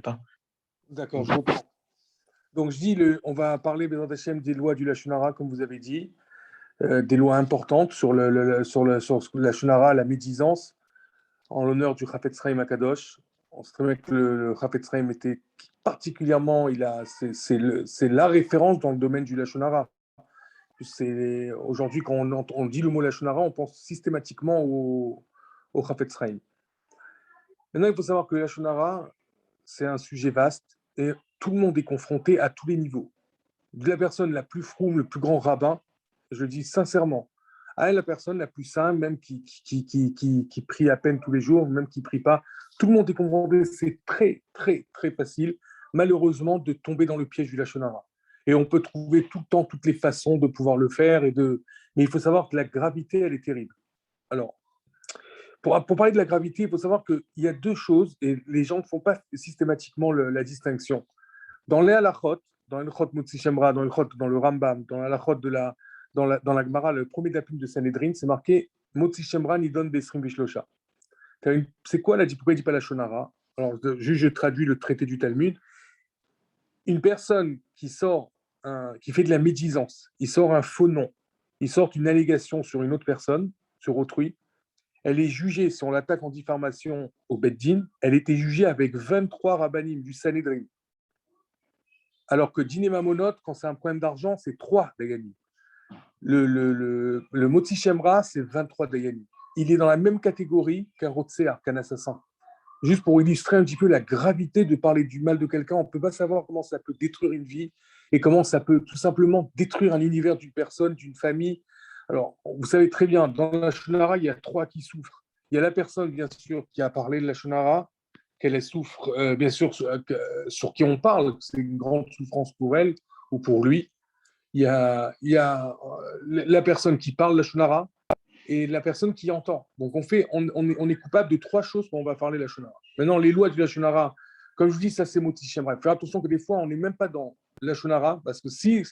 pas. D'accord, je comprends. Donc, je dis, on va parler, Bézant Hachem, des lois du Lachon Hara, comme vous avez dit, des lois importantes sur sur le Lachon Hara, la médisance, en l'honneur du Chafetz Chaim Akadosh. On sait très bien que le Chafetz Chaim était particulièrement, c'est la référence dans le domaine du Lachon Hara. Aujourd'hui, quand on dit le mot Lachon Hara, on pense systématiquement au Chafetz Chaim. Maintenant, il faut savoir que le Lachon Hara, c'est un sujet vaste et tout le monde est confronté à tous les niveaux. De la personne la plus froum, le plus grand rabbin, je le dis sincèrement, à la personne la plus simple, même qui prie à peine tous les jours, même qui ne prie pas, tout le monde est confronté. C'est très, très, très facile, malheureusement, de tomber dans le piège du Lachon Hara. Et on peut trouver tout le temps toutes les façons de pouvoir le faire. Mais il faut savoir que la gravité, elle est terrible. Alors, pour parler de la gravité, il faut savoir qu'il y a deux choses, et les gens ne font pas systématiquement la distinction. Dans les halachot, dans le Chot Motzi Shemra, dans le Rambam, dans l'halachot dans la Gemara, le premier dapim de Sanhedrin, c'est marqué Motzi Shemra Nidon Besrim Bishlosha. C'est quoi pourquoi il dit pas la Shonara? Alors, je traduis le traité du Talmud. Une personne qui fait de la médisance, il sort un faux nom, il sort une allégation sur une autre personne, sur autrui, elle est jugée, si on l'attaque en diffamation au Beddin, elle était jugée avec 23 rabbanim du Sanhedrin. Alors que Diné Mamonot, quand c'est un problème d'argent, c'est 3 Daganim. Le Motzi Shemra, c'est 23 Daganim. Il est dans la même catégorie qu'un Rotséar, qu'un assassin. Juste pour illustrer un petit peu la gravité de parler du mal de quelqu'un, on ne peut pas savoir comment ça peut détruire une vie et comment ça peut tout simplement détruire un univers d'une personne, d'une famille. Alors, vous savez très bien, dans la Shonara, il y a 3 qui souffrent. Il y a la personne, bien sûr, qui a parlé de la Shonara, qu'elle souffre, bien sûr, sur qui on parle, c'est une grande souffrance pour elle ou pour lui. Il y a la personne qui parle la Shonara et la personne qui entend. Donc, on est coupable de 3 choses quand on va parler la Shonara. Maintenant, les lois du Lachon Hara, comme je vous dis, ça c'est Motzi Shemra. Faire attention que des fois, on n'est même pas dans la Lachon Hara, parce que si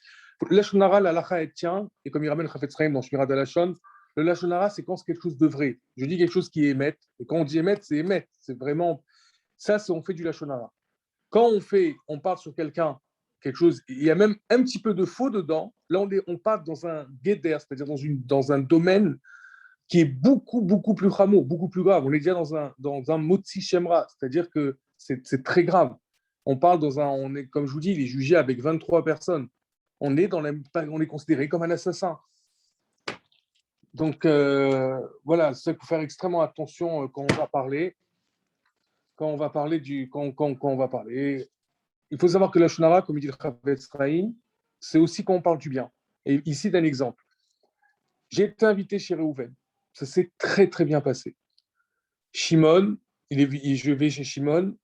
la Lachon Hara, la lacha, elle tient, et comme il ramène Chafetz Chaim dans Shmirat HaLashon, le Lachon Hara, c'est quand c'est quelque chose de vrai. Je dis quelque chose qui est émet, et quand on dit émet, c'est émet. C'est vraiment, ça, on fait du Lachon Hara. Quand on parle sur quelqu'un, quelque chose, il y a même un petit peu de faux dedans, là, on part dans un guéder, c'est-à-dire dans un domaine qui est beaucoup, beaucoup plus rameau, beaucoup plus grave. On est déjà dans un Motzi Shemra, c'est-à-dire que c'est très grave. On est, comme je vous dis, il est jugé avec 23 personnes. On est considéré comme un assassin. Donc, voilà, c'est ça qu'il faut faire extrêmement attention quand on va parler. Quand on va parler quand on va parler. Il faut savoir que la Shonara, comme il dit le Chafetz Chaim, c'est aussi quand on parle du bien. Et ici, d'un exemple. J'ai été invité chez Reuven. Ça s'est très, très bien passé. Shimon, je vais chez Shimon,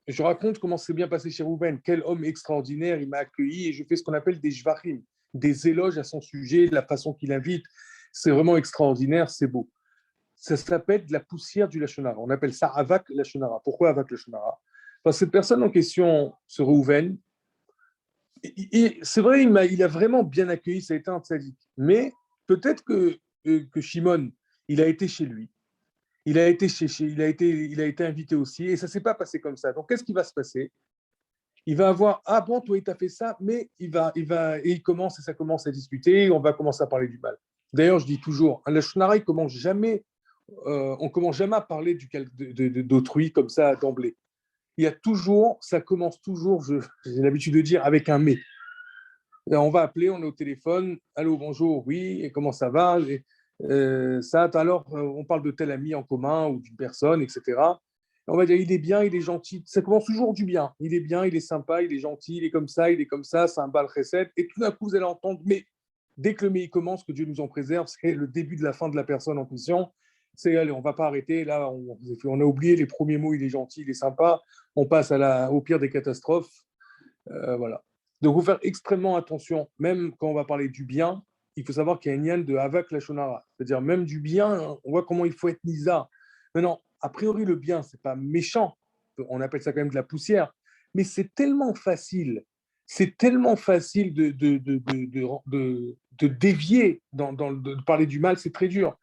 je raconte comment c'est bien passé chez Reuven, quel homme extraordinaire, il m'a accueilli et je fais ce qu'on appelle des jvachim, des éloges à son sujet, la façon qu'il invite. C'est vraiment extraordinaire, c'est beau. Ça s'appelle de la poussière du Lachon Hara. On appelle ça Avak Lachon Hara. Pourquoi Avak Lachon Hara? Parce que cette personne en question, ce Reuven, c'est vrai, il a vraiment bien accueilli, ça a été un tzaddik. Mais peut-être que Shimon, il a été chez lui. Il a été invité aussi, et ça ne s'est pas passé comme ça. Donc, qu'est-ce qui va se passer? Il va avoir, ah bon, toi, il t'a fait ça, mais ça commence à discuter, on va commencer à parler du mal. D'ailleurs, je dis toujours, la Shonara, on commence jamais à parler d'autrui comme ça d'emblée. Ça commence toujours, j'ai l'habitude de dire, avec un mais. Et on va appeler, on est au téléphone, allô, bonjour, oui, et comment ça va? Alors, on parle de tel ami en commun ou d'une personne, etc. On va dire, il est bien, il est gentil. Ça commence toujours du bien. Il est bien, il est sympa, il est gentil, il est comme ça, c'est un bal chesed. Et tout d'un coup, vous allez entendre, mais dès que le mais commence, que Dieu nous en préserve, c'est le début de la fin de la personne en question. C'est, allez, on ne va pas arrêter. Là, on a oublié les premiers mots, il est gentil, il est sympa. On passe au pire des catastrophes. Voilà. Donc, il faut faire extrêmement attention, même quand on va parler du bien, il faut savoir qu'il y a une yann de Havak Lachon Hara. C'est-à-dire, même du bien, on voit comment il faut être nisa. Maintenant, a priori, le bien, ce n'est pas méchant. On appelle ça quand même de la poussière. Mais c'est tellement facile de dévier, de parler du mal, c'est très dur.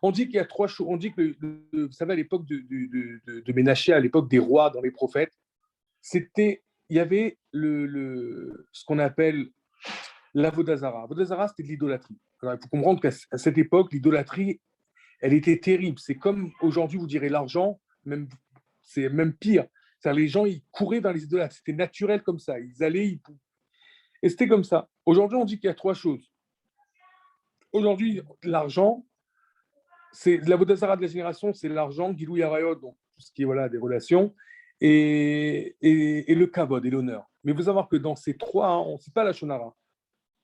On dit qu'il y a 3 choses. On dit que, vous savez, à l'époque de Ménaché, à l'époque des rois dans les prophètes, il y avait ce qu'on appelle l'avodazara. L'avodazara, c'était de l'idolâtrie. Alors, il faut comprendre qu'à cette époque, l'idolâtrie, elle était terrible. C'est comme aujourd'hui, vous direz l'argent, même, c'est même pire. C'est-à-dire, les gens, ils couraient vers les idolâtres. C'était naturel comme ça. Ils allaient, et c'était comme ça. Aujourd'hui, on dit qu'il y a trois choses. Aujourd'hui, l'argent, c'est la Vodazara de la génération, c'est l'argent, Gilou Yarayot, donc tout ce qui est voilà, des relations, et le kavod et l'honneur. Mais il faut savoir que dans ces trois, hein, on ne cite pas la shonara.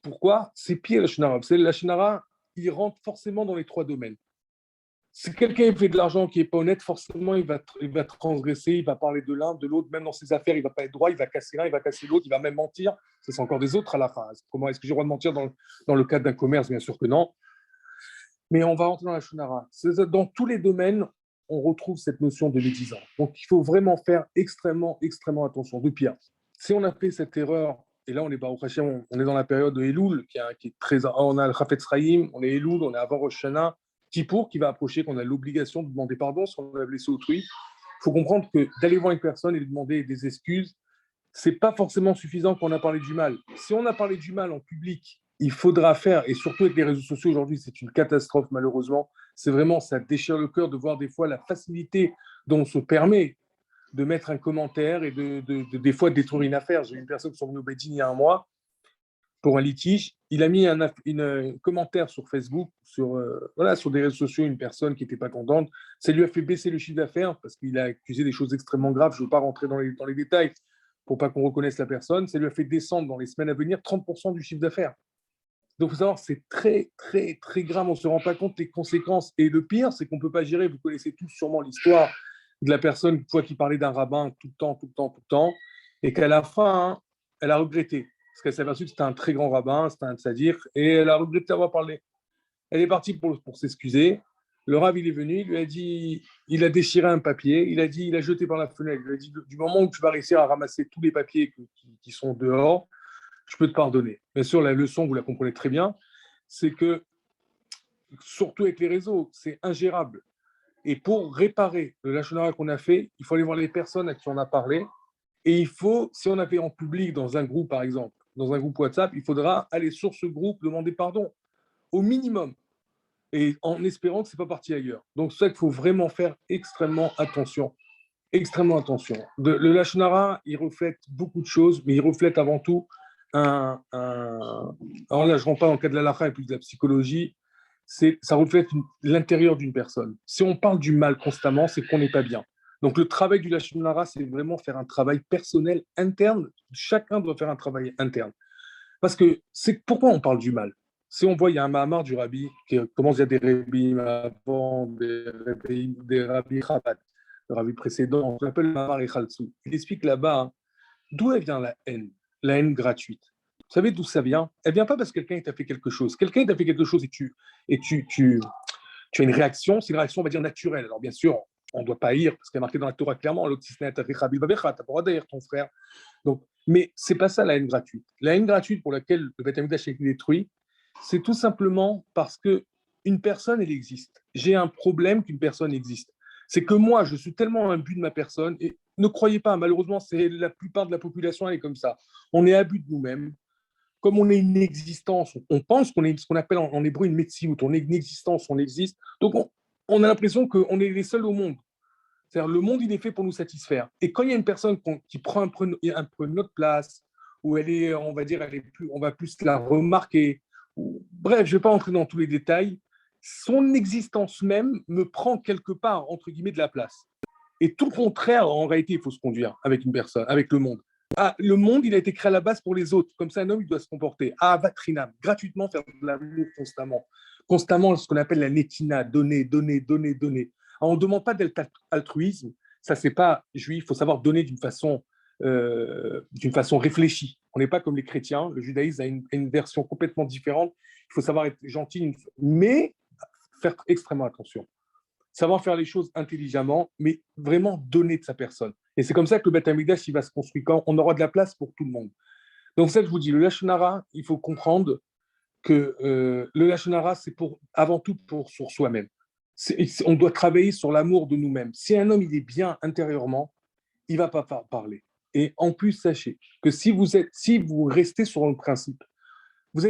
Pourquoi? C'est pire la shonara. La shonara, il rentre forcément dans les trois domaines. Si quelqu'un fait de l'argent qui n'est pas honnête, forcément, il va transgresser, il va parler de l'un, de l'autre, même dans ses affaires, il ne va pas être droit, il va casser l'un, il va casser l'autre, il va même mentir. Ça, c'est encore des autres à la fin. Comment est-ce que j'ai le droit de mentir dans le cadre d'un commerce? Bien sûr que non. Mais on va rentrer dans la shonara. Dans tous les domaines, on retrouve cette notion de médisant. Donc, il faut vraiment faire extrêmement, extrêmement attention. De pire, si on a fait cette erreur, et là, on est dans la période de Elul, qui est très. On a le Chafetz Chaim, on est Elul, on est avant Rosh Hashanah, Kippour qui va approcher, qu'on a l'obligation de demander pardon si on a blessé autrui. Il faut comprendre que d'aller voir une personne et lui demander des excuses, c'est pas forcément suffisant quand on a parlé du mal. Si on a parlé du mal en public, il faudra faire, et surtout avec les réseaux sociaux aujourd'hui, c'est une catastrophe malheureusement, c'est vraiment, ça déchire le cœur de voir des fois la facilité dont on se permet de mettre un commentaire et des fois de détruire une affaire. J'ai une personne qui est venue au Beddin il y a un mois pour un litige, il a mis un commentaire sur Facebook, sur des réseaux sociaux, une personne qui n'était pas contente, ça lui a fait baisser le chiffre d'affaires parce qu'il a accusé des choses extrêmement graves, je ne veux pas rentrer dans les détails pour pas qu'on reconnaisse la personne, ça lui a fait descendre dans les semaines à venir 30% du chiffre d'affaires. Donc, il faut savoir, c'est très, très, très grave. On ne se rend pas compte des conséquences. Et le pire, c'est qu'on ne peut pas gérer. Vous connaissez tous sûrement l'histoire de la personne une fois qui parlait d'un rabbin tout le temps, tout le temps, tout le temps, et qu'à la fin, hein, elle a regretté. Parce qu'elle s'est aperçue que c'était un très grand rabbin, c'était un tzaddik, et elle a regretté d'avoir parlé. Elle est partie pour s'excuser. Le rabbin, il est venu, il lui a dit, il a déchiré un papier, il a jeté par la fenêtre. Il lui a dit, du moment où tu vas réussir à ramasser tous les papiers qui sont dehors, je peux te pardonner. Bien sûr, la leçon, vous la comprenez très bien, c'est que, surtout avec les réseaux, c'est ingérable. Et pour réparer le lachonara qu'on a fait, il faut aller voir les personnes à qui on a parlé. Et il faut, si on a fait en public dans un groupe, par exemple, dans un groupe WhatsApp, il faudra aller sur ce groupe, demander pardon, au minimum, et en espérant que ce n'est pas parti ailleurs. Donc, c'est ça qu'il faut vraiment faire extrêmement attention. Extrêmement attention. Le lachonara, il reflète beaucoup de choses, mais il reflète avant tout alors là, je ne rentre pas dans le cas de l'halakha et plus de la psychologie, ça reflète l'intérieur d'une personne. Si on parle du mal constamment, c'est qu'on n'est pas bien. Donc le travail du lashon hara, c'est vraiment faire un travail personnel interne. Chacun doit faire un travail interne. Parce que c'est pourquoi on parle du mal. Si on voit, il y a un mahamar du rabbi qui commence, il y a des rabbis avant, des rabbis Chabad, le rabbi précédent, on l'appelle le mahamar Echaltsu. Il explique là-bas d'où elle vient la haine gratuite. Vous savez d'où ça vient? Elle vient pas parce que quelqu'un t'a fait quelque chose. Quelqu'un t'a fait quelque chose et tu as une réaction, c'est une réaction, on va dire, naturelle. Alors bien sûr, on ne doit pas haïr, parce qu'il y a marqué dans la Torah clairement, l'autre si ce n'est pas d'haïr ton frère. Donc, mais c'est pas ça la haine gratuite. La haine gratuite pour laquelle le Beth Amikdash a été détruit, c'est tout simplement parce que une personne, elle existe. J'ai un problème qu'une personne existe. C'est que moi, je suis tellement imbu de ma personne, et ne croyez pas, malheureusement, c'est la plupart de la population, elle est comme ça. On est imbu de nous-mêmes. Comme on est une existence, on pense qu'on est ce qu'on appelle en hébreu une metsiout, on est une existence, on existe. Donc, on a l'impression qu'on est les seuls au monde. C'est-à-dire, le monde, il est fait pour nous satisfaire. Et quand il y a une personne qui prend un peu notre place, où elle est, on va dire, on va plus la remarquer, bref, je ne vais pas entrer dans tous les détails, son existence même me prend quelque part, entre guillemets, de la place. Et tout le contraire, en réalité, il faut se conduire avec une personne, avec le monde. Ah, le monde, il a été créé à la base pour les autres. Comme ça, un homme, il doit se comporter. Ah, vatrinam, gratuitement faire de l'amour constamment. Constamment, ce qu'on appelle la netina, donner, donner, donner, donner. Alors, on ne demande pas d'être altruisme. Ça, c'est pas juif. Il faut savoir donner d'une façon réfléchie. On n'est pas comme les chrétiens. Le judaïsme a une version complètement différente. Il faut savoir être gentil, mais faire extrêmement attention. Savoir faire les choses intelligemment, mais vraiment donner de sa personne. Et c'est comme ça que le Beth Amikdash, il va se construire quand on aura de la place pour tout le monde. Donc, ça, je vous dis, le lashon hara, il faut comprendre que le lashon hara, c'est avant tout sur soi-même. On doit travailler sur l'amour de nous-mêmes. Si un homme, il est bien intérieurement, il ne va pas parler. Et en plus, sachez que si vous restez sur le principe, que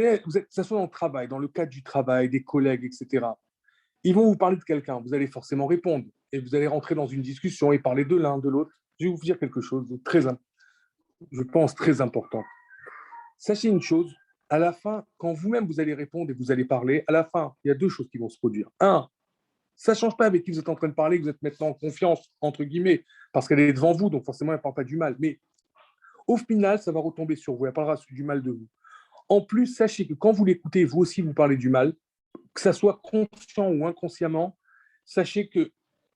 ce soit dans le travail, dans le cadre du travail, des collègues, etc., ils vont vous parler de quelqu'un, vous allez forcément répondre et vous allez rentrer dans une discussion et parler de l'un, de l'autre. Je vais vous dire quelque chose de je pense, très important. Sachez une chose, à la fin, quand vous-même vous allez répondre et vous allez parler, à la fin, il y a deux choses qui vont se produire. Un, ça ne change pas avec qui vous êtes en train de parler, que vous êtes maintenant en confiance, entre guillemets, parce qu'elle est devant vous, donc forcément, elle ne parle pas du mal. Mais au final, ça va retomber sur vous, elle parlera du mal de vous. En plus, sachez que quand vous l'écoutez, vous aussi, vous parlez du mal, que ça soit conscient ou inconsciemment, sachez que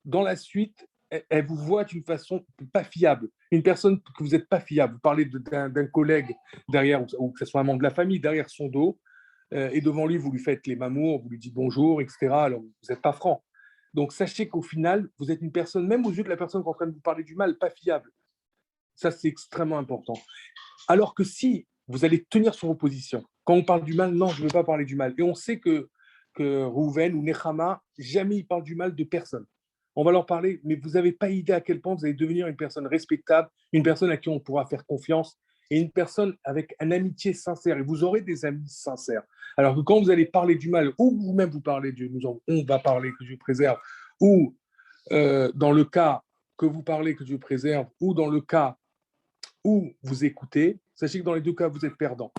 dans la suite, elle vous voit d'une façon pas fiable. Une personne que vous n'êtes pas fiable. Vous parlez d'un collègue derrière, ou que ce soit un membre de la famille, derrière son dos, et devant lui, vous lui faites les mamours, vous lui dites bonjour, etc. Alors, vous n'êtes pas franc. Donc, sachez qu'au final, vous êtes une personne, même aux yeux de la personne qui est en train de vous parler du mal, pas fiable. Ça, c'est extrêmement important. Alors que si vous allez tenir sur vos positions, quand on parle du mal, non, je ne veux pas parler du mal. Et on sait que Rouven ou Nechama, jamais ils parlent du mal de personne. On va leur parler, mais vous n'avez pas idée à quel point vous allez devenir une personne respectable, une personne à qui on pourra faire confiance et une personne avec une amitié sincère. Et vous aurez des amis sincères. Alors que quand vous allez parler du mal, ou vous-même vous parlez de Dieu, on va parler, que Dieu préserve, ou dans le cas que vous parlez, que Dieu préserve, ou dans le cas où vous écoutez, sachez que dans les deux cas, vous êtes perdant.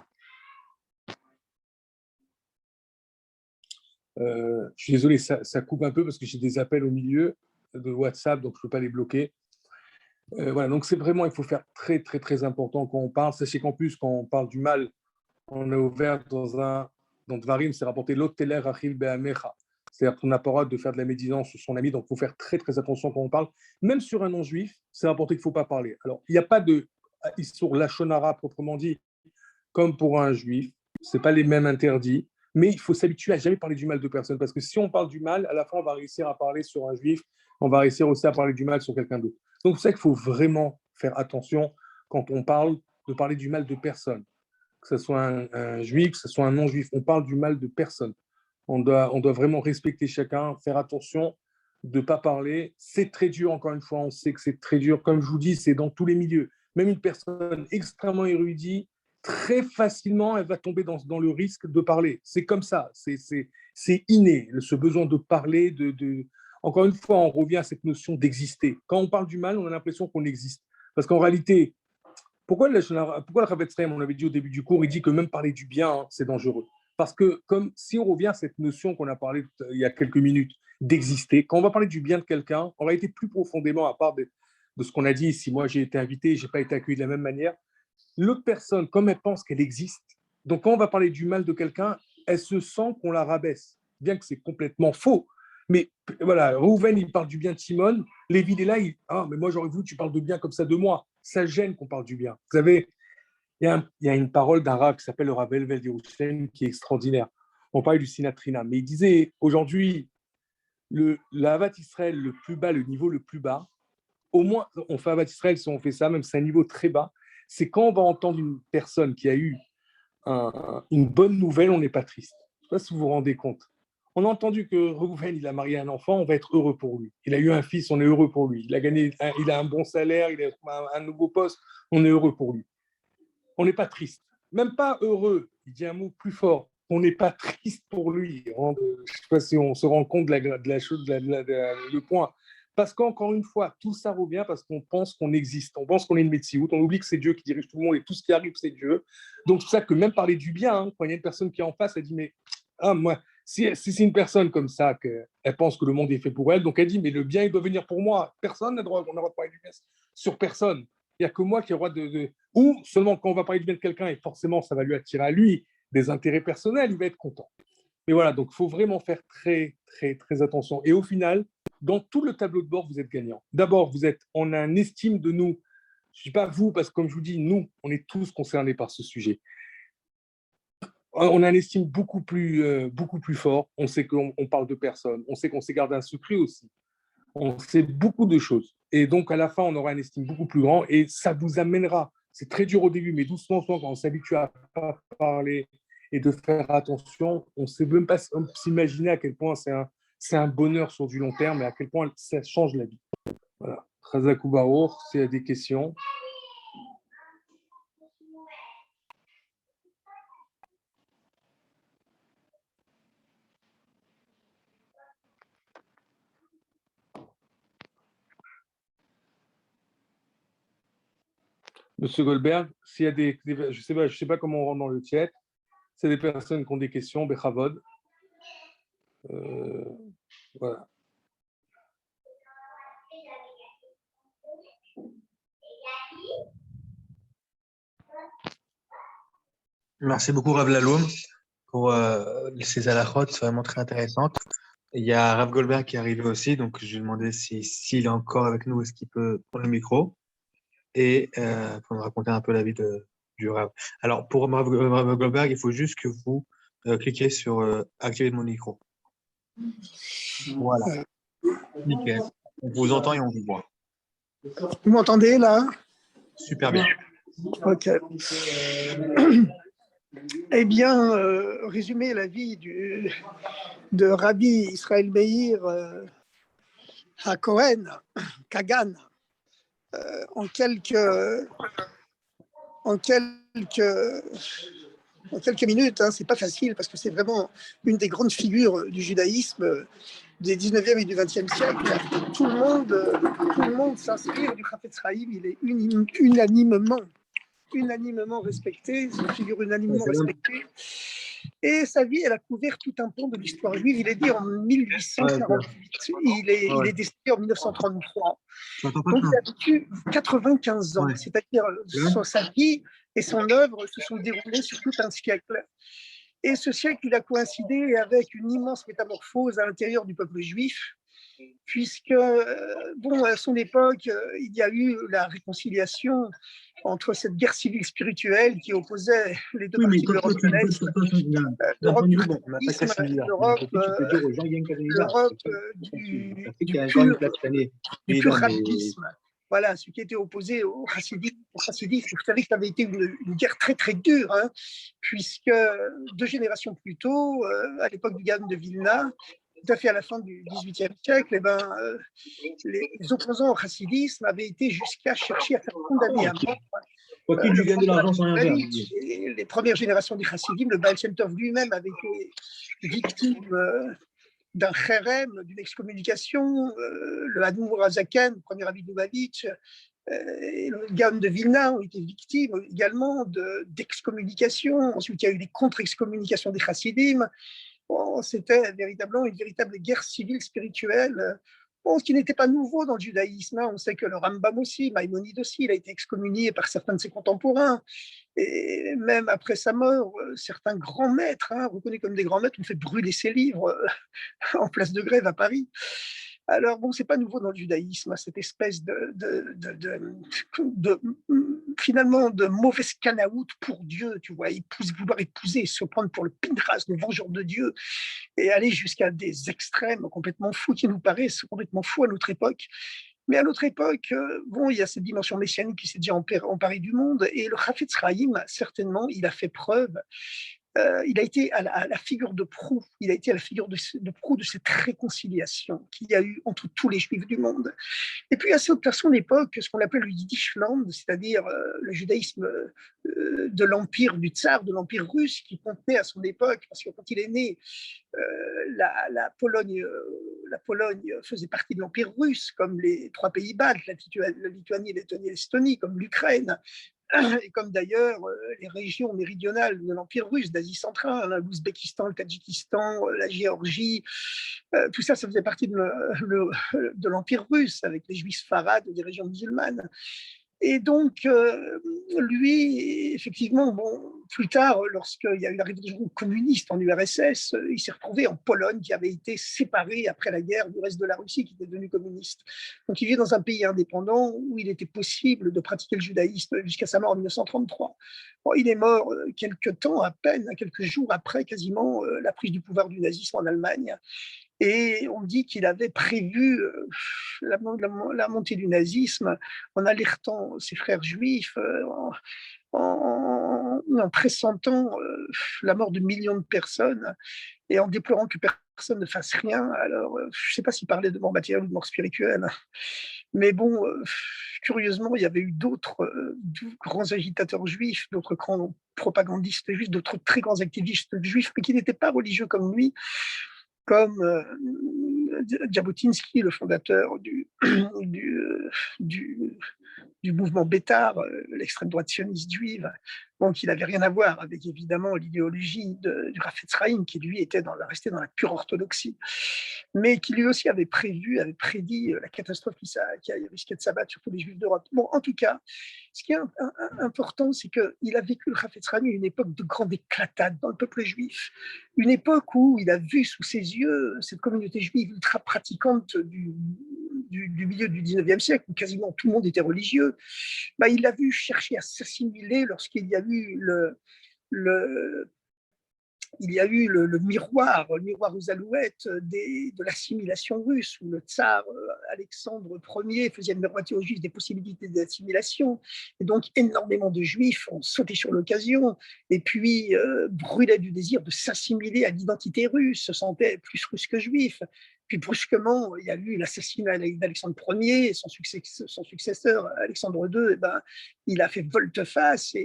Je suis désolé, ça coupe un peu parce que j'ai des appels au milieu de WhatsApp, donc je ne peux pas les bloquer. Voilà, donc c'est vraiment, il faut faire très, très, très important quand on parle. Sachez qu'en plus, quand on parle du mal, on est ouvert dans Dvarim, c'est rapporté l'oteler achil be'amecha. C'est-à-dire qu'on n'a pas le droit de faire de la médisance sur son ami, donc il faut faire très, très attention quand on parle. Même sur un non-juif, c'est rapporté qu'il ne faut pas parler. Alors, il n'y a pas de sur la shonara proprement dit, comme pour un juif, ce n'est pas les mêmes interdits, mais il faut s'habituer à jamais parler du mal de personne, parce que si on parle du mal, à la fin, on va réussir à parler sur un juif, on va réussir aussi à parler du mal sur quelqu'un d'autre. Donc, c'est ça qu'il faut vraiment faire attention quand on parle de parler du mal de personne, que ce soit un juif, que ce soit un non-juif, on parle du mal de personne. On doit vraiment respecter chacun, faire attention de ne pas parler. C'est très dur, encore une fois, on sait que c'est très dur. Comme je vous dis, c'est dans tous les milieux. Même une personne extrêmement érudite, très facilement, elle va tomber dans le risque de parler. C'est comme ça, c'est inné, ce besoin de parler. Encore une fois, on revient à cette notion d'exister. Quand on parle du mal, on a l'impression qu'on existe. Parce qu'en réalité, pourquoi le Rav Etzraim, on avait dit au début du cours, il dit que même parler du bien, hein, c'est dangereux. Parce que comme si on revient à cette notion qu'on a parlé il y a quelques minutes, d'exister, quand on va parler du bien de quelqu'un, en réalité plus profondément, à part de ce qu'on a dit, si moi j'ai été invité, je n'ai pas été accueilli de la même manière, l'autre personne, comme elle pense qu'elle existe, donc quand on va parler du mal de quelqu'un, elle se sent qu'on la rabaisse, bien que c'est complètement faux. Mais voilà, Rouven, il parle du bien de Simone, Lévi, il est là, ah, mais moi j'aurais voulu que tu parles de bien comme ça de moi. Ça gêne qu'on parle du bien. Vous savez, il y a une parole d'un Rav qui s'appelle le Rav Elvel Yerushalayim qui est extraordinaire. On parlait du Sinatrina, mais il disait aujourd'hui, la Havat Israël le plus bas, le niveau le plus bas, au moins, on fait Havat Israël si on fait ça, même si c'est un niveau très bas, c'est quand on va entendre une personne qui a eu une bonne nouvelle, on n'est pas triste. Je ne sais pas si vous vous rendez compte. On a entendu que Reuven, il a marié un enfant, on va être heureux pour lui. Il a eu un fils, on est heureux pour lui. Il a un bon salaire, il a un nouveau poste, on est heureux pour lui. On n'est pas triste. Même pas heureux, il dit un mot plus fort. On n'est pas triste pour lui. Je ne sais pas si on se rend compte de la chose, le point. Parce qu'encore une fois, tout ça revient parce qu'on pense qu'on existe. On pense qu'on est une médecine. On oublie que c'est Dieu qui dirige tout le monde et tout ce qui arrive, c'est Dieu. Donc, c'est ça que même parler du bien, hein, quand il y a une personne qui est en face, elle dit, mais moi, si c'est une personne comme ça, qu'elle pense que le monde est fait pour elle, donc elle dit, mais le bien, il doit venir pour moi. Personne n'a droit, on n'a droit de parler du bien sur personne. Il n'y a que moi qui ai le droit Ou seulement quand on va parler du bien de quelqu'un, et forcément, ça va lui attirer à lui des intérêts personnels, il va être content. Mais voilà, donc il faut vraiment faire très, très, très attention. Et au final, dans tout le tableau de bord, vous êtes gagnant. D'abord, on a une estime de nous. Je ne dis pas vous, parce que comme je vous dis, nous, on est tous concernés par ce sujet. On a une estime beaucoup plus fort. On sait qu'on parle de personnes. On sait qu'on sait garder un secret aussi. On sait beaucoup de choses. Et donc, à la fin, on aura une estime beaucoup plus grande et ça vous amènera. C'est très dur au début, mais doucement, quand on s'habitue à pas parler et de faire attention, on ne sait même pas s'imaginer à quel point c'est un bonheur sur du long terme et à quel point ça change la vie. Voilà. Razakou Barour, s'il y a des questions. Monsieur Goldberg, s'il y a je sais pas comment on rentre dans le chat, c'est des personnes qui ont des questions, Bechavod. Voilà. Merci beaucoup, Rav Laloum, pour ces halakhot vraiment très intéressantes. Il y a Rav Goldberg qui est arrivé aussi, donc je lui ai demandé s'il est encore avec nous, est-ce qu'il peut prendre le micro et pour nous raconter un peu la vie du Rav. Alors, pour Rav Goldberg, il faut juste que vous cliquez sur activer mon micro. Voilà. Nickel. On vous entend et on vous voit. Vous m'entendez là? Super bien. Ok. Eh bien, résumer la vie de Rabbi Israël Meir HaKohen, Kagan, en quelques minutes, hein, c'est pas facile parce que c'est vraiment une des grandes figures du judaïsme des 19e et du 20e siècle. Tout le monde s'inspire du Chafetz Chaim, il est unanimement respecté, c'est une figure unanimement respectée. Et sa vie, elle a couvert tout un pan de l'histoire juive. Il est dit en 1848. Il est décédé en 1933. Donc, il a vécu 95 ans. C'est-à-dire sa vie et son œuvre se sont déroulées sur tout un siècle. Et ce siècle, il a coïncidé avec une immense métamorphose à l'intérieur du peuple juif, puisque, à son époque, il y a eu la réconciliation entre cette guerre civile spirituelle qui opposait les deux parties de l'Europe de l'Est, l'Europe du christianisme, l'Europe du pur rabbisme. Voilà, ce qui était opposé au chassidisme. Vous savez que ça avait été une guerre très très dure, hein, puisque 2 générations plus tôt, à l'époque du Gaon de Vilna, tout à fait à la fin du XVIIIe siècle, les opposants au chassidisme avaient été jusqu'à chercher à faire condamner à mort les premières générations du chassidim. Le Baal Shem Tov lui-même avait été victime d'un chérem, d'une excommunication. Le Admour Azaken, le premier rabbi de Lubavitch, et le Gaon de Vilna ont été victimes également d'excommunication. Ensuite, il y a eu des contre-excommunications des chassidim. Bon, c'était véritablement une véritable guerre civile spirituelle. Bon, ce qui n'était pas nouveau dans le judaïsme. On sait que le Rambam aussi, Maïmonide aussi, il a été excommunié par certains de ses contemporains. Et même après sa mort, certains grands maîtres, reconnus comme des grands maîtres, ont fait brûler ses livres en place de Grève à Paris. Alors, bon, c'est pas nouveau dans le judaïsme, cette espèce finalement, de mauvaise canaoute pour Dieu, tu vois, vouloir épouser, se prendre pour le Pinchas, le vengeur de Dieu, et aller jusqu'à des extrêmes complètement fous qui nous paraissent complètement fous à notre époque. Mais à notre époque, il y a cette dimension messianique qui s'est déjà emparée du monde, et le Chafetz Chaim, certainement, il a fait preuve. Il a été à la figure de proue, il a été à la figure de proue de cette réconciliation qu'il y a eu entre tous les juifs du monde. Et puis à son époque, ce qu'on appelle le Yiddishland, c'est-à-dire le judaïsme de l'empire du tsar, de l'empire russe, qui contenait à son époque, parce que quand il est né, la Pologne faisait partie de l'empire russe, comme les 3 pays baltes, la Lituanie, la Lettonie et l'Estonie, comme l'Ukraine, et comme d'ailleurs les régions méridionales de l'Empire russe, d'Asie centrale, l'Ouzbékistan, le Tadjikistan, la Géorgie, tout ça, ça faisait partie de l'Empire russe, avec les Juifs farades des régions musulmanes. Et donc, lui, effectivement, plus tard, lorsqu'il y a eu la révolution communiste en URSS, il s'est retrouvé en Pologne, qui avait été séparée après la guerre du reste de la Russie, qui était devenue communiste. Donc, il vit dans un pays indépendant où il était possible de pratiquer le judaïsme jusqu'à sa mort en 1933. Bon, il est mort quelques temps à peine, quelques jours après quasiment la prise du pouvoir du nazisme en Allemagne. Et on dit qu'il avait prévu la montée du nazisme en alertant ses frères juifs, en pressentant la mort de millions de personnes et en déplorant que personne ne fasse rien. Alors, je ne sais pas s'il parlait de mort matérielle ou de mort spirituelle, mais bon, curieusement, il y avait eu d'autres grands agitateurs juifs, d'autres grands propagandistes juifs, d'autres très grands activistes juifs, mais qui n'étaient pas religieux comme lui, comme Jabotinsky, le fondateur du, du, du mouvement Bétar, l'extrême droite sioniste juive, donc il n'avait rien à voir avec évidemment l'idéologie du Rafetz Chaim, qui lui restait dans la pure orthodoxie, mais qui lui aussi avait prédit la catastrophe qui risquait de s'abattre sur tous les juifs d'Europe. Bon, en tout cas, ce qui est important, c'est qu'il a vécu le Rafetz Chaim une époque de grande éclatade dans le peuple juif, une époque où il a vu sous ses yeux cette communauté juive ultra pratiquante du milieu du 19e siècle, où quasiment tout le monde était religieux. Bah, il l'a vu chercher à s'assimiler lorsqu'il y a eu le miroir aux alouettes de l'assimilation russe, où le tsar Alexandre Ier faisait miroiter aux Juifs des possibilités d'assimilation. Et donc, énormément de Juifs ont sauté sur l'occasion et puis brûlaient du désir de s'assimiler à l'identité russe, se sentaient plus russes que juifs. Puis brusquement, il y a eu l'assassinat d'Alexandre Ier, et son successeur, Alexandre II, eh ben, il a fait volte-face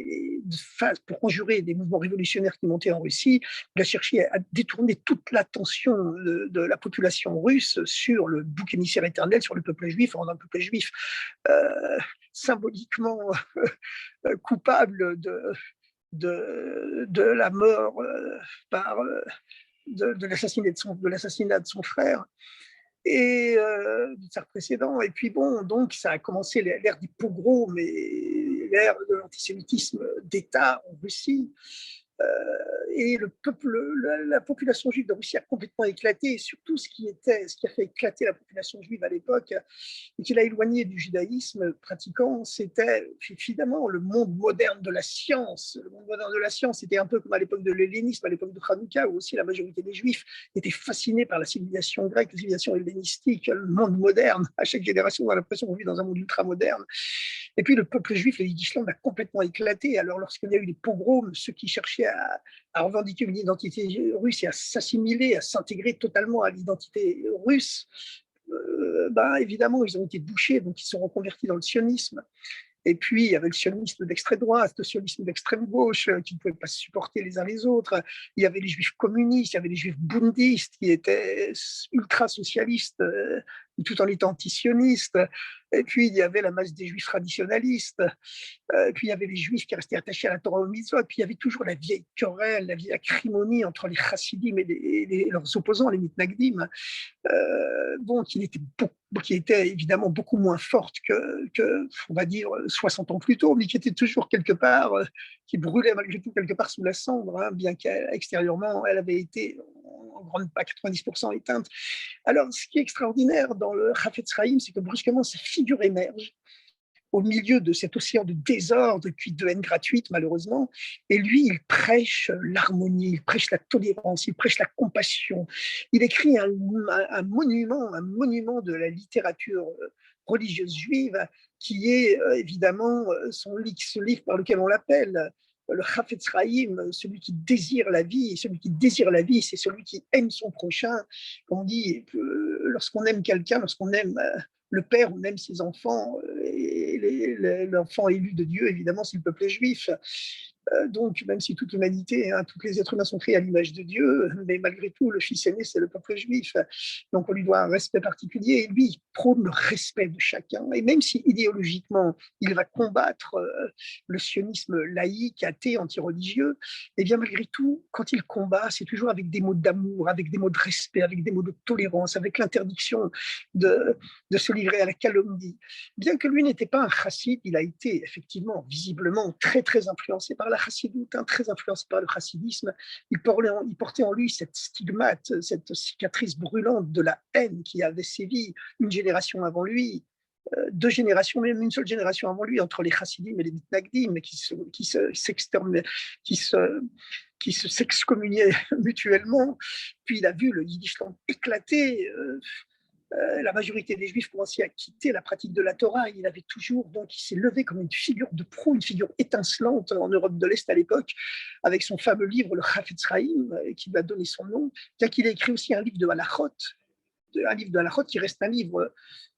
pour conjurer des mouvements révolutionnaires qui montaient en Russie. Il a cherché à détourner toute l'attention de la population russe sur le bouc émissaire éternel, sur le peuple juif, en rendant le peuple juif symboliquement coupable de la mort de l'assassinat de son frère et du tsar précédent. Et puis bon, donc ça a commencé l'ère des pogroms et l'ère de l'antisémitisme d'État en Russie. Et la population juive de Russie a complètement éclaté. Et surtout, ce qui a fait éclater la population juive à l'époque et qui l'a éloigné du judaïsme pratiquant, c'était finalement le monde moderne de la science. Le monde moderne de la science, c'était un peu comme à l'époque de l'hellénisme, à l'époque de Hanouka, où aussi la majorité des juifs étaient fascinés par la civilisation grecque, la civilisation hellénistique, le monde moderne. À chaque génération, on a l'impression qu'on vit dans un monde ultra moderne. Et puis le peuple juif, le Yiddishland, a complètement éclaté. Alors lorsqu'il y a eu les pogroms, ceux qui cherchaient à revendiquer une identité russe et à s'assimiler, à s'intégrer totalement à l'identité russe, évidemment, ils ont été bouchés, donc ils se sont reconvertis dans le sionisme. Et puis, il y avait le sionisme d'extrême droite, le sionisme d'extrême gauche, qui ne pouvaient pas se supporter les uns les autres. Il y avait les juifs communistes, il y avait les juifs bundistes, qui étaient ultra-socialistes, tout en étant anti-sionistes. Et puis, il y avait la masse des juifs traditionalistes. Puis, il y avait les juifs qui restaient attachés à la Torah au mitzvot. Puis, il y avait toujours la vieille querelle, la vieille acrimonie entre les chassidim et leurs opposants, les mitnagdim. Qui était évidemment beaucoup moins forte que, on va dire, 60 ans plus tôt, mais qui était toujours quelque part, qui brûlait malgré tout quelque part sous la cendre, hein, bien qu'extérieurement, elle avait été en grande pas 90% éteinte. Alors, ce qui est extraordinaire dans le Rafetz Chaim, c'est que brusquement, sa figure émerge au milieu de cet océan de désordre et puis de haine gratuite, malheureusement. Et lui, il prêche l'harmonie, il prêche la tolérance, il prêche la compassion. Il écrit un monument de la littérature religieuse juive, qui est évidemment ce livre par lequel on l'appelle le Rafetz Chaim, celui qui désire la vie. Et celui qui désire la vie, c'est celui qui aime son prochain. Comme on dit, lorsqu'on aime quelqu'un, lorsqu'on aime le père, on aime ses enfants, et l'enfant élu de Dieu, évidemment, c'est le peuple juif. Donc, même si toute l'humanité, hein, tous les êtres humains sont créés à l'image de Dieu, mais malgré tout, le fils aîné, c'est le peuple juif. Donc, on lui doit un respect particulier. Et lui, il prône le respect de chacun. Et même si idéologiquement, il va combattre le sionisme laïque, athée, anti-religieux, et bien malgré tout, quand il combat, c'est toujours avec des mots d'amour, avec des mots de respect, avec des mots de tolérance, avec l'interdiction de se livrer à la calomnie. Bien que lui n'était pas un chassid, il a été effectivement, visiblement, très, très influencé par la chassidoute, hein, très influencé par le chassidisme. Il portait en lui cette stigmate, cette cicatrice brûlante de la haine qui avait sévi une génération avant lui, 2 générations, même une seule génération avant lui, entre les chassidim et les mitnagdim, qui s'excommuniaient mutuellement. Puis il a vu le Yiddishland éclater. La majorité des Juifs commençaient à quitter la pratique de la Torah. Il avait toujours, donc, il s'est levé comme une figure de proue, une figure étincelante en Europe de l'Est à l'époque, avec son fameux livre, le Chafetz Chaim, qui lui a donné son nom, bien qu'il ait écrit aussi un livre de halachot qui reste un livre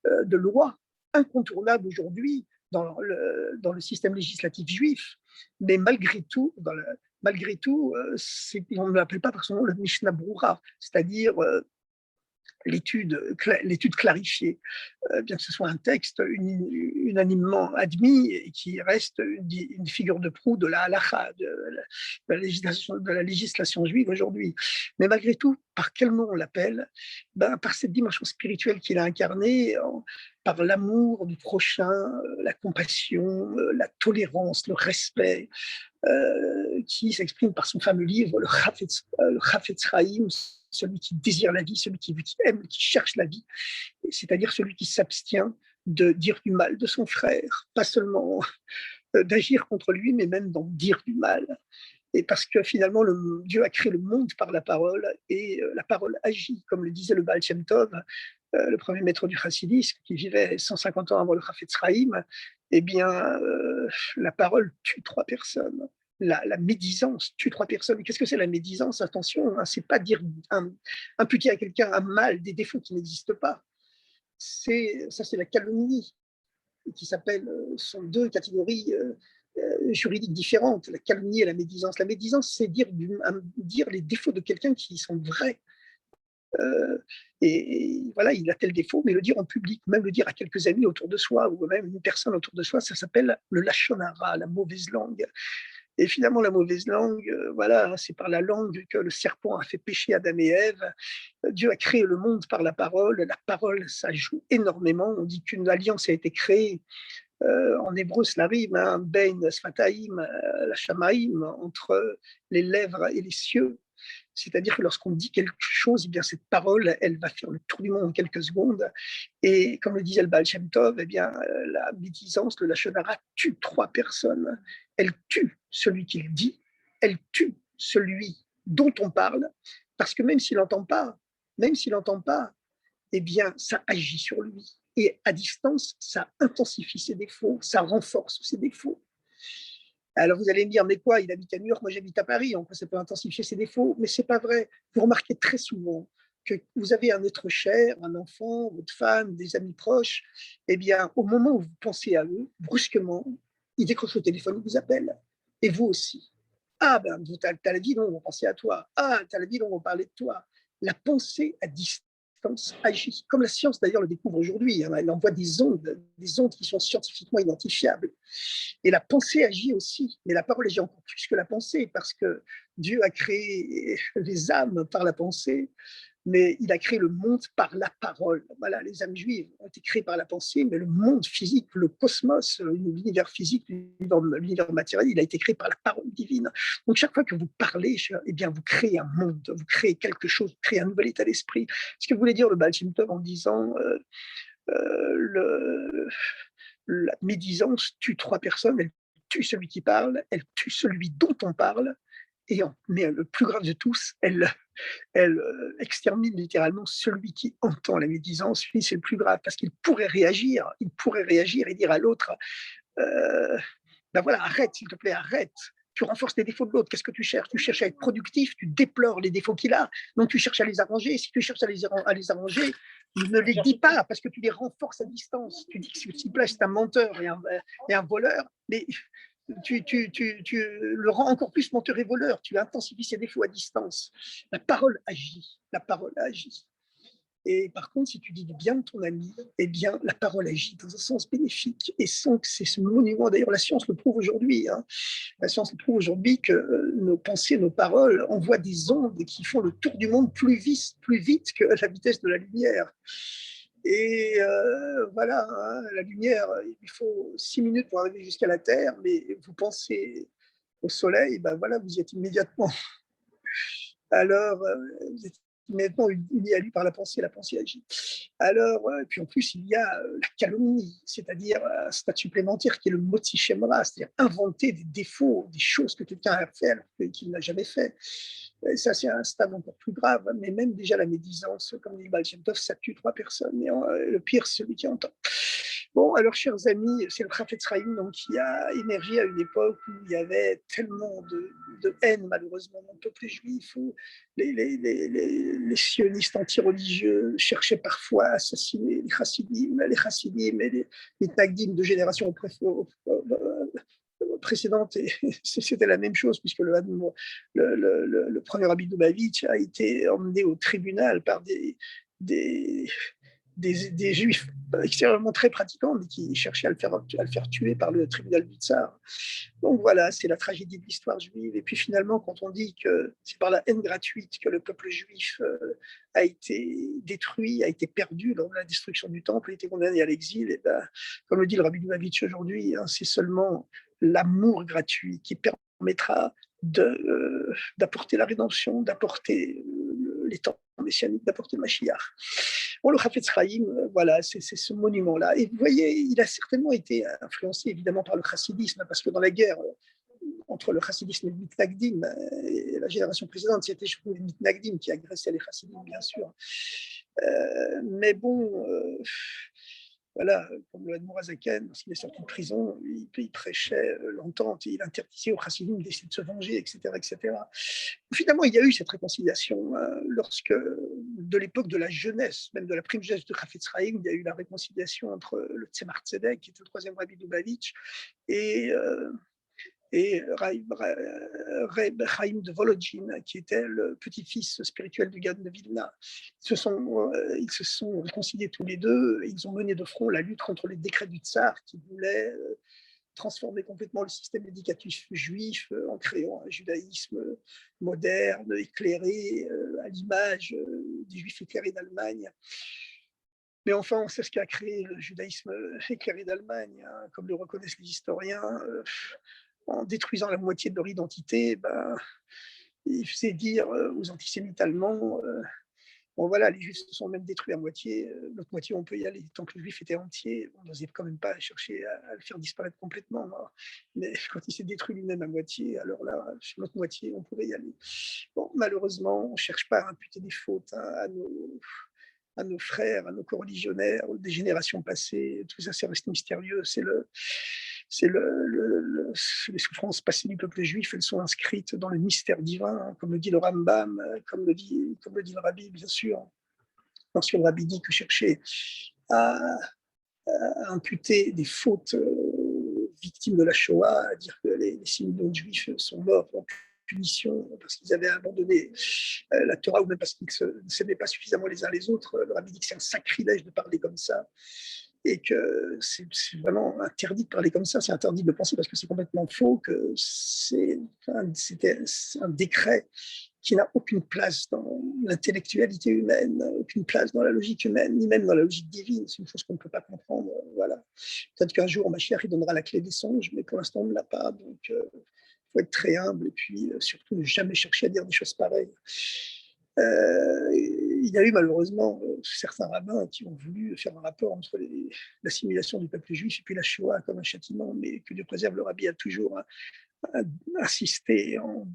de loi incontournable aujourd'hui dans le système législatif juif. Mais malgré tout, on ne l'appelle pas par son nom le Mishnah Brura, c'est-à-dire l'étude clarifiée, bien que ce soit un texte unanimement admis et qui reste une figure de proue de la halakha, de la législation juive aujourd'hui. Mais malgré tout, par quel nom on l'appelle? Par cette dimension spirituelle qu'il a incarnée, par l'amour du prochain, la compassion, la tolérance, le respect, qui s'exprime par son fameux livre, le Chafetz Chaim, celui qui désire la vie, celui qui aime, qui cherche la vie, c'est-à-dire celui qui s'abstient de dire du mal de son frère, pas seulement d'agir contre lui, mais même d'en dire du mal. Et parce que finalement, Dieu a créé le monde par la parole, et la parole agit, comme le disait le Baal Shem Tov, le premier maître du chassidisme, qui vivait 150 ans avant le Chafetz Chaim. Eh bien, la parole tue 3 personnes. La médisance tue 3 personnes. Qu'est-ce que c'est la médisance? Attention, hein, c'est pas dire imputer à quelqu'un un mal, des défauts qui n'existent pas. C'est la calomnie, qui sont 2 catégories juridiques différentes, la calomnie et la médisance. La médisance, c'est dire les défauts de quelqu'un qui sont vrais. Et voilà, il a tel défaut, mais le dire en public, même le dire à quelques amis autour de soi, ou même une personne autour de soi, ça s'appelle le lashon hara, la mauvaise langue. Et finalement, la mauvaise langue, voilà, c'est par la langue que le serpent a fait pécher Adam et Ève. Dieu a créé le monde par la parole. La parole, ça joue énormément. On dit qu'une alliance a été créée, en hébreu, cela rime, hein, bein sfataim, la shamaim, entre les lèvres et les cieux. C'est-à-dire que lorsqu'on dit quelque chose, eh bien, cette parole, elle va faire le tour du monde en quelques secondes. Et comme le disait le Baal Shem Tov, eh bien, la médisance, le lashon hara, tue 3 personnes. Elle tue celui qui le dit, elle tue celui dont on parle, parce que même s'il n'entend pas, eh bien, ça agit sur lui. Et à distance, ça intensifie ses défauts, ça renforce ses défauts. Alors vous allez me dire, mais quoi, il habite à New York, moi j'habite à Paris, en quoi ça peut intensifier ses défauts? Mais c'est pas vrai. Vous remarquez très souvent que vous avez un être cher, un enfant, votre femme, des amis proches, eh bien, au moment où vous pensez à eux, brusquement, ils décrochent le téléphone, ils vous appellent. Et vous aussi. Ah ben, t'as la vie dont on va penser à toi. Ah, t'as la vie dont on va parler de toi. La pensée à distance agit, comme la science d'ailleurs le découvre aujourd'hui. Elle envoie des ondes qui sont scientifiquement identifiables. Et la pensée agit aussi, mais la parole agit encore plus que la pensée, parce que Dieu a créé les âmes par la pensée, mais il a créé le monde par la parole. Voilà, les âmes juives ont été créées par la pensée, mais le monde physique, le cosmos, l'univers physique, l'univers matériel, il a été créé par la parole divine. Donc chaque fois que vous parlez, eh bien, vous créez un monde, vous créez quelque chose, vous créez un nouvel état d'esprit. Ce que voulait dire le Baal Shem Tov en disant la médisance tue 3 personnes, elle tue celui qui parle, elle tue celui dont on parle, mais le plus grave de tous, elle extermine littéralement celui qui entend la médisance. Lui, c'est le plus grave, parce qu'il pourrait réagir et dire à l'autre, ben voilà, arrête, s'il te plaît, arrête. Tu renforces les défauts de l'autre. Qu'est-ce que tu cherches? Tu cherches à être productif, tu déplores les défauts qu'il a, donc tu cherches à les arranger. Si tu cherches à les arranger, ne les dis pas, parce que tu les renforces à distance. Tu dis que s'il te plaît, c'est un menteur et un voleur, mais tu le rends encore plus menteur et voleur. Tu intensifies ses défauts à distance. La parole agit. La parole agit. Et par contre, si tu dis du bien de ton ami, eh bien, la parole agit dans un sens bénéfique. Et sans que c'est ce monument, d'ailleurs, la science le prouve aujourd'hui. Hein. La science le prouve aujourd'hui que nos pensées, nos paroles envoient des ondes qui font le tour du monde plus vite que la vitesse de la lumière. Et voilà, hein, la lumière, il faut 6 minutes pour arriver jusqu'à la Terre, mais vous pensez au Soleil, ben voilà, vous y êtes immédiatement. Alors, vous êtes immédiatement unis à lui par la pensée agit. Alors, puis en plus, il y a la calomnie, c'est-à-dire un stade supplémentaire qui est le motzi shemra, c'est-à-dire inventer des défauts, des choses que quelqu'un a fait alors qu'il n'a jamais fait. Et ça, c'est un stade encore plus grave, mais même déjà la médisance, comme dit Baal Shem Tov, ça tue 3 personnes. Et le pire, c'est celui qui entend. Bon, alors, chers amis, c'est le Chafetz Chaim donc, qui a émergé à une époque où il y avait tellement de haine, malheureusement, dans le peuple juif, où les sionistes anti-religieux cherchaient parfois à assassiner les chassidim et les mitnagdim de génération précédente, et c'était la même chose, puisque le premier rabbi de Lubavitch a été emmené au tribunal par des, des juifs extrêmement très pratiquants, mais qui cherchaient à le faire tuer par le tribunal du tsar. Donc voilà, c'est la tragédie de l'histoire juive. Et puis finalement, quand on dit que c'est par la haine gratuite que le peuple juif a été détruit, a été perdu dans la destruction du temple, a été condamné à l'exil, et ben, comme le dit le rabbi Lubavitch aujourd'hui, hein, c'est seulement l'amour gratuit qui permettra d'apporter la rédemption, d'apporter les temps messianiques, d'apporter le Mashiach. Bon, le Chafetz Chaim, voilà, c'est ce monument-là. Et vous voyez, il a certainement été influencé évidemment par le chassidisme, parce que dans la guerre entre le chassidisme et le mitnagdim, et la génération précédente, c'était surtout les mitnagdim qui agressaient les chassidim, bien sûr. Mais bon, voilà, comme le Admour Azaken, lorsqu'il est sorti de prison, il prêchait l'entente, il interdisait aux chassidim d'essayer de se venger, etc., etc. Finalement, il y a eu cette réconciliation lorsque, de l'époque de la jeunesse, même de la prime jeunesse de Chafetz Chaim, il y a eu la réconciliation entre le Tzemar Tzedek, qui était le troisième rabbi de Lubavitch, et Reb Chaim de Volodjine, qui était le petit-fils spirituel du Gaon de Vilna. Ils se sont réconciliés tous les deux, et ils ont mené de front la lutte contre les décrets du tsar qui voulait transformer complètement le système éducatif juif en créant un judaïsme moderne, éclairé, à l'image des juifs éclairés d'Allemagne. Mais enfin, on sait ce qui a créé le judaïsme éclairé d'Allemagne, hein, comme le reconnaissent les historiens. En détruisant la moitié de leur identité, ben, il faisait dire aux antisémites allemands bon voilà, les juifs se sont même détruits à moitié, l'autre moitié on peut y aller. Tant que le juif était entier, on n'osait quand même pas chercher à le faire disparaître complètement. Hein. Mais quand il s'est détruit lui-même à moitié, alors là, sur l'autre moitié, on pouvait y aller. Bon, malheureusement, on ne cherche pas à imputer des fautes hein, à nos frères, à nos coreligionnaires, des générations passées. Tout ça, c'est resté mystérieux. Les souffrances passées du peuple juif, elles sont inscrites dans le mystère divin, hein, comme le dit le Rambam, comme le dit le Rabbi, bien sûr. Lorsque le Rabbi dit que chercher à imputer des fautes victimes de la Shoah, à dire que les 6 millions de juifs sont morts en punition parce qu'ils avaient abandonné la Torah ou même parce qu'ils ne s'aimaient pas suffisamment les uns les autres, le Rabbi dit que c'est un sacrilège de parler comme ça et que c'est vraiment interdit de parler comme ça, c'est interdit de penser parce que c'est complètement faux, que c'était un décret qui n'a aucune place dans l'intellectualité humaine, aucune place dans la logique humaine, ni même dans la logique divine. C'est une chose qu'on ne peut pas comprendre. Voilà. Peut-être qu'un jour, Mashiach, il donnera la clé des songes, mais pour l'instant, on ne l'a pas. Donc, il faut être très humble et puis surtout ne jamais chercher à dire des choses pareilles. Il y a eu malheureusement certains rabbins qui ont voulu faire un rapport entre l'assimilation du peuple juif et puis la Shoah comme un châtiment, mais que Dieu préserve, le rabbi a toujours insisté en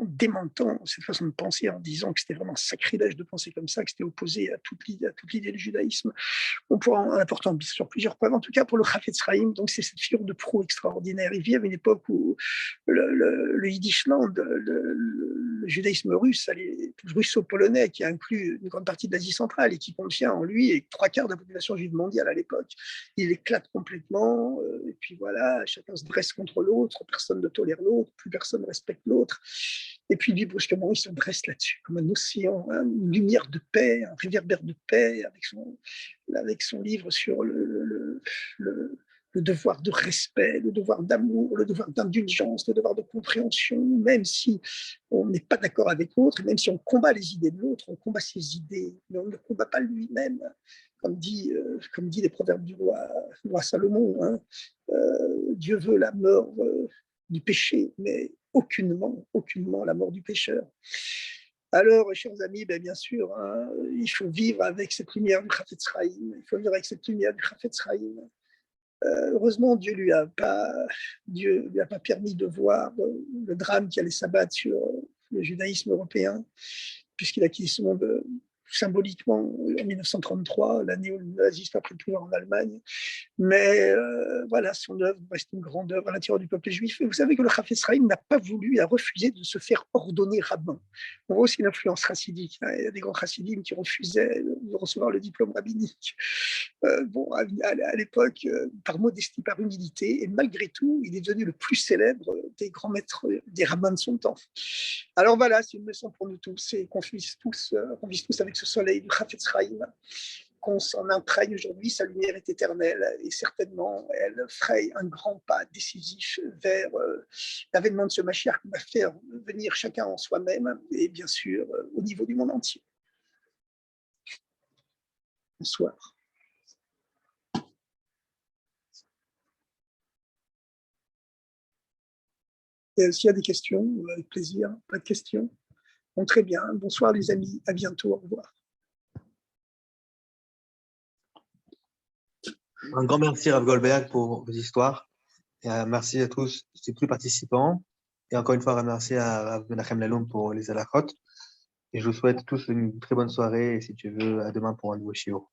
démentant cette façon de penser, en disant que c'était vraiment sacrilège de penser comme ça, que c'était opposé à toute l'idée du judaïsme. On pourra en apporter sur plusieurs preuves. En tout cas, pour le Chafetz Chaim, donc c'est cette figure de proue extraordinaire. Il vit à une époque où le Yiddishland, le judaïsme russe, russo-polonais, qui inclut une grande partie de l'Asie centrale et qui contient en lui 3/4 de la population juive mondiale à l'époque, il éclate complètement. Et puis voilà, chacun se dresse contre l'autre, personne ne tolère l'autre, plus personne ne respecte l'autre. Et puis lui, brusquement, il se dresse là-dessus, comme un océan, hein, une lumière de paix, un réverbère de paix, avec son livre sur le devoir de respect, le devoir d'amour, le devoir d'indulgence, le devoir de compréhension, même si on n'est pas d'accord avec l'autre, même si on combat les idées de l'autre, on combat ses idées, mais on ne combat pas lui-même, comme dit les proverbes du roi Salomon. Hein. Dieu veut la mort du péché, mais aucunement la mort du pécheur. Alors, chers amis, ben, bien sûr, hein, il faut vivre avec cette lumière du Chafetz Chaim. Il faut vivre avec cette lumière du Chafetz Chaim. Heureusement, Dieu lui a pas permis de voir le drame qui allait s'abattre sur le judaïsme européen, puisqu'il a quitté ce monde symboliquement en 1933, l'année où le nazisme a pris le pouvoir en Allemagne. Mais voilà, son œuvre reste une grande œuvre à l'intérieur du peuple juif. Et vous savez que le Chafetz Chaim n'a pas voulu, il a refusé de se faire ordonner rabbin. On voit aussi l'influence chassidique. Hein. Il y a des grands chassidim qui refusaient de recevoir le diplôme rabbinique. Bon, à l'époque, par modestie, par humilité, et malgré tout, il est devenu le plus célèbre des grands maîtres, des rabbins de son temps. Alors voilà, c'est une leçon pour nous tous, et qu'on vise tous avec ce soleil du Chafetz Chaim, qu'on s'en imprègne aujourd'hui, sa lumière est éternelle, et certainement, elle fraye un grand pas décisif vers l'avènement de ce Mashiach qui va faire venir chacun en soi-même, et bien sûr, au niveau du monde entier. Bonsoir. S'il y a des questions, avec plaisir. Pas de questions? Bon, très bien. Bonsoir les amis. À bientôt. Au revoir. Un grand merci Rav Goldberg pour vos histoires. Et merci à tous les plus participants. Et encore une fois, merci à Rav Menachem Laloum pour les halachot. Et je vous souhaite tous une très bonne soirée. Et si tu veux, à demain pour un nouveau shiur.